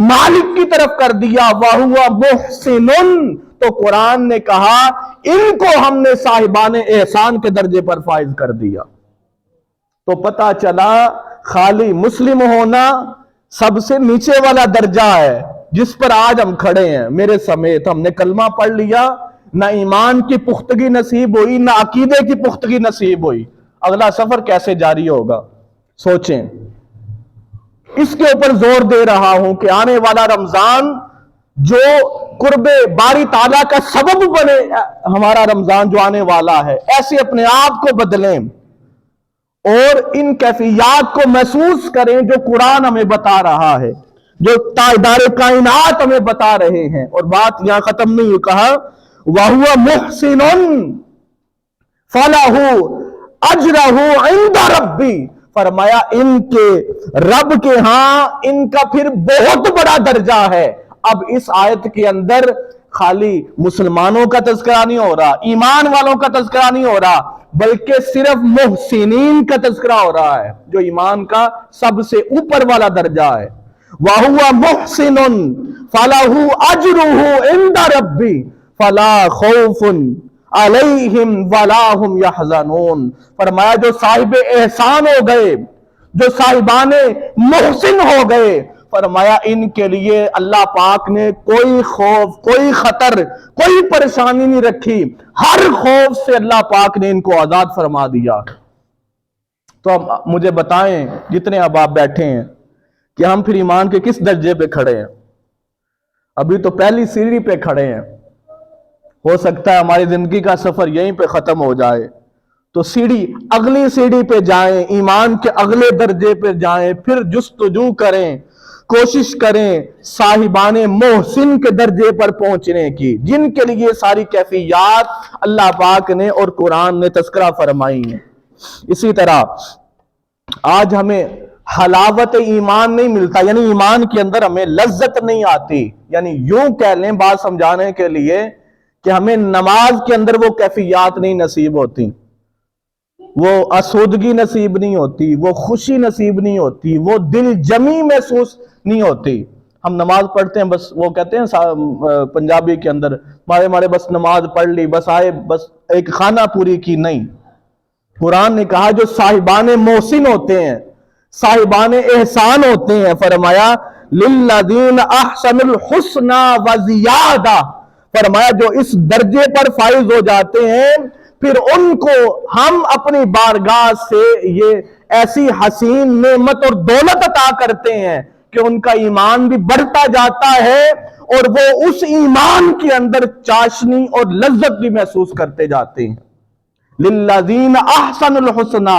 मालिक की तरफ कर दिया, वहुवा मुहसिनुन, तो कुरान ने कहा इनको हमने साहिबान एहसान के दर्जे पर फाइज कर दिया। तो पता चला खाली मुस्लिम होना सबसे नीचे वाला दर्जा है जिस पर आज हम खड़े हैं। मेरे समेत हमने कलमा पढ़ लिया, ना ईमान की पुख्तगी नसीब हुई, ना अकीदे की पुख्तगी नसीब हुई, अगला सफर कैसे जारी होगा सोचें। इसके ऊपर जोर दे रहा हूं कि आने वाला रमजान जो कुर्बे बारी ताला का सबब बने, हमारा रमजान जो आने वाला है, ऐसे अपने आप को बदलें और इन कैफियत को महसूस करें जो कुरान हमें बता रहा है, जो ताजदार कायनात हमें बता रहे हैं। और बात यहां खत्म नहीं हुई, कहा वहुवा मुहसिनुन फलहू अजरहू इंदा रब्बी, फरमाया इनके रब के यहां इनका फिर बहुत बड़ा दर्जा है। अब इस आयत के अंदर खाली मुसलमानों का तज़किरा नहीं हो रहा, ईमान वालों का तज़किरा नहीं हो रहा, बल्कि सिर्फ मुहसिनीन का तज़किरा हो रहा है, जो ईमान का सबसे ऊपर वाला दर्जा है। वहुवा मुहसिनुन फलहू अजरुहु इंदा रब्बी फला खौफुन अलैहिम वला हुम यहज़नून, फरमाया जो साहिब एहसान हो गए, जो साहिबाने मुहसिन हो गए, फरमाया इनके लिए अल्लाह पाक ने कोई खौफ, कोई खतर, कोई परेशानी नहीं रखी, हर खौफ से अल्लाह पाक ने इनको आजाद फरमा दिया। तो अब मुझे बताएं, जितने अब आप बैठे हैं, कि हम फिर ईमान के किस दर्जे पे खड़े हैं? अभी तो पहली सीढ़ी पे खड़े हैं। हो सकता है हमारी जिंदगी का सफर यहीं पे खत्म हो जाए, तो सीढ़ी, अगली सीढ़ी पे जाएं, ईमान के अगले दर्जे पे जाएं, फिर जुस्तजू करें, कोशिश करें साहिबाने मोहसिन के दर्जे पर पहुंचने की, जिनके लिए सारी कैफियत अल्लाह पाक ने और कुरान ने तस्करा फरमाई है। इसी तरह आज हमें हलावत ईमान नहीं मिलता, यानी ईमान के अंदर हमें लज्जत नहीं आती, यानी यूं कह लें बात समझाने के लिए कि हमें नमाज के अंदर वो कैफियत नहीं नसीब होती, वो आसूदगी नसीब नहीं होती, वो खुशी नसीब नहीं होती, वो दिल जमी महसूस नहीं होती। हम नमाज पढ़ते हैं, बस वो कहते हैं पंजाबी के अंदर मारे मारे बस नमाज पढ़ ली, बस आए, बस एक खाना पूरी की, नहीं। कुरान ने कहा जो साहिबाने मोहसिन होते हैं, साहिबाने एहसान होते हैं, फरमाया लिल्लज़ीन अहसनुल हुस्ना व ज़ियादा, फरमाया जो इस दर्जे पर फाइज हो जाते हैं, फिर उनको हम अपनी बारगाह से ये ऐसी हसीन नेमत और दौलत अता करते हैं कि उनका ईमान भी बढ़ता जाता है और वो उस ईमान के अंदर चाशनी और लज्जत भी महसूस करते जाते हैं। लिल्लज़ीन अहसनुल हुस्ना,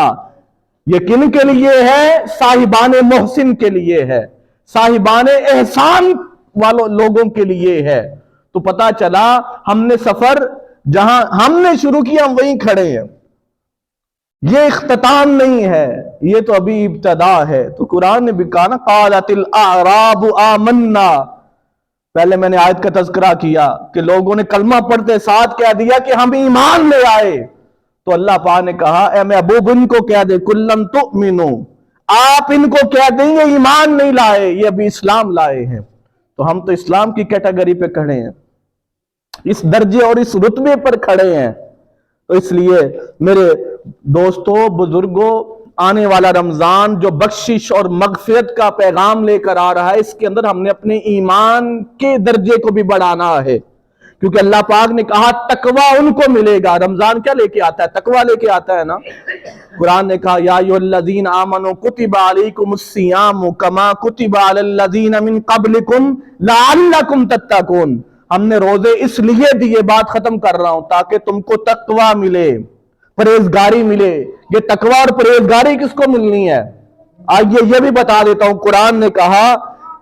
ये किन के लिए है? साहिबाने मोहसिन के लिए है, साहिबाने एहसान वालों लोगों के लिए है। तो पता चला हमने सफर जहां हमने शुरू किया हम वहीं खड़े हैं, ये इख्तिताम नहीं है, ये तो अभी इब्तदा है। तो कुरान ने भी कहा ना, क़ालतिल अअराबु आमन्ना, पहले मैंने आयत का तज़किरा किया कि लोगों ने कलमा पढ़ते साथ कह दिया कि हम ईमान ले आए, तो अल्लाह पाक ने कहा ए महबूब इनको कह दे कुल्लम तुमिनु, आप इनको कह देंगे ईमान नहीं लाए, ये अभी इस्लाम लाए हैं। तो हम तो इस्लाम की कैटेगरी पे खड़े हैं, इस दर्जे और इस रुतबे पर खड़े हैं। तो इसलिए मेरे दोस्तों, बुजुर्गों, आने वाला रमजान जो बख्शिश और मगफिरत का पैगाम लेकर आ रहा है, इसके अंदर हमने अपने ईमान के दर्जे को भी बढ़ाना है, क्योंकि अल्लाह पाक ने कहा तकवा उनको मिलेगा। रमजान क्या लेके आता है? तकवा लेके आता है ना। कुरान ने कहा या अय्युहल्लज़ीना आमनू कुतिबा अलैकुमुस्सियामु कमा कुतिबा अलल्लज़ीना मिन क़ब्लिकुम लअल्लकुम तत्तकून, हमने रोजे इसलिए दिए, बात खत्म कर रहा हूं, ताकि तुमको तकवा मिले, परहेजगारी मिले। ये तकवा और परहेजगारी किसको मिलनी है? आइए ये भी बता देता हूं। कुरान ने कहा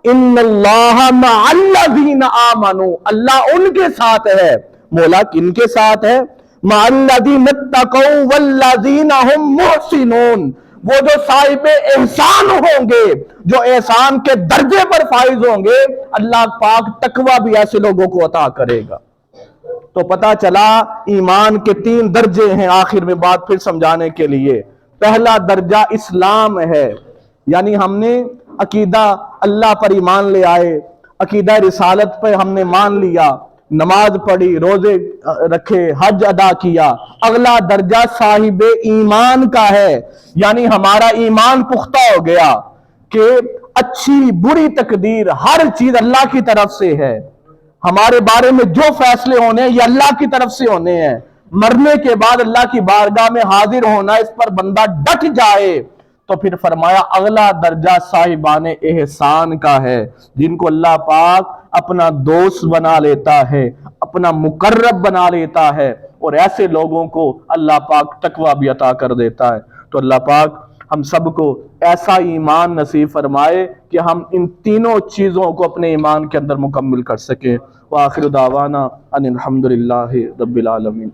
इन्नल्लाह मअल्लज़ीना आमनू, अल्लाह उनके साथ है। मौला किनके साथ है? मअल्लज़ीना तक़ौ वल्लज़ीना हुम मुहसिनून, वो जो साहिब एहसान होंगे, जो एहसान के दर्जे पर फाइज होंगे, अल्लाह पाक तकवा भी ऐसे लोगों को अता करेगा। तो पता चला ईमान के 3 दर्जे हैं। आखिर में बात फिर समझाने के लिए, पहला दर्जा इस्लाम है, यानी हमने عقیدہ اللہ پر ایمان لے آئے, عقیدہ رسالت پہ ہم نے مان لیا, نماز پڑھی, روزے رکھے, حج ادا کیا, اگلا درجہ صاحب ایمان کا ہے. یعنی ہمارا ایمان پختہ ہو گیا کہ اچھی بری تقدیر ہر چیز اللہ کی طرف سے ہے, ہمارے بارے میں جو فیصلے ہونے ہیں یہ اللہ کی طرف سے ہونے ہیں. مرنے کے بعد اللہ کی بارگاہ میں حاضر ہونا, اس پر بندہ ڈٹ جائے تو پھر فرمایا اگلا درجہ صاحبان احسان کا ہے, جن کو اللہ پاک اپنا دوست بنا لیتا ہے, اپنا مقرب بنا لیتا ہے, اور ایسے لوگوں کو اللہ پاک تقوی بھی عطا کر دیتا ہے. تو اللہ پاک ہم سب کو ایسا ایمان نصیب فرمائے کہ ہم ان تینوں چیزوں کو اپنے ایمان کے اندر مکمل کر سکیں. وآخر دعوانا ان الحمدللہ رب العالمین.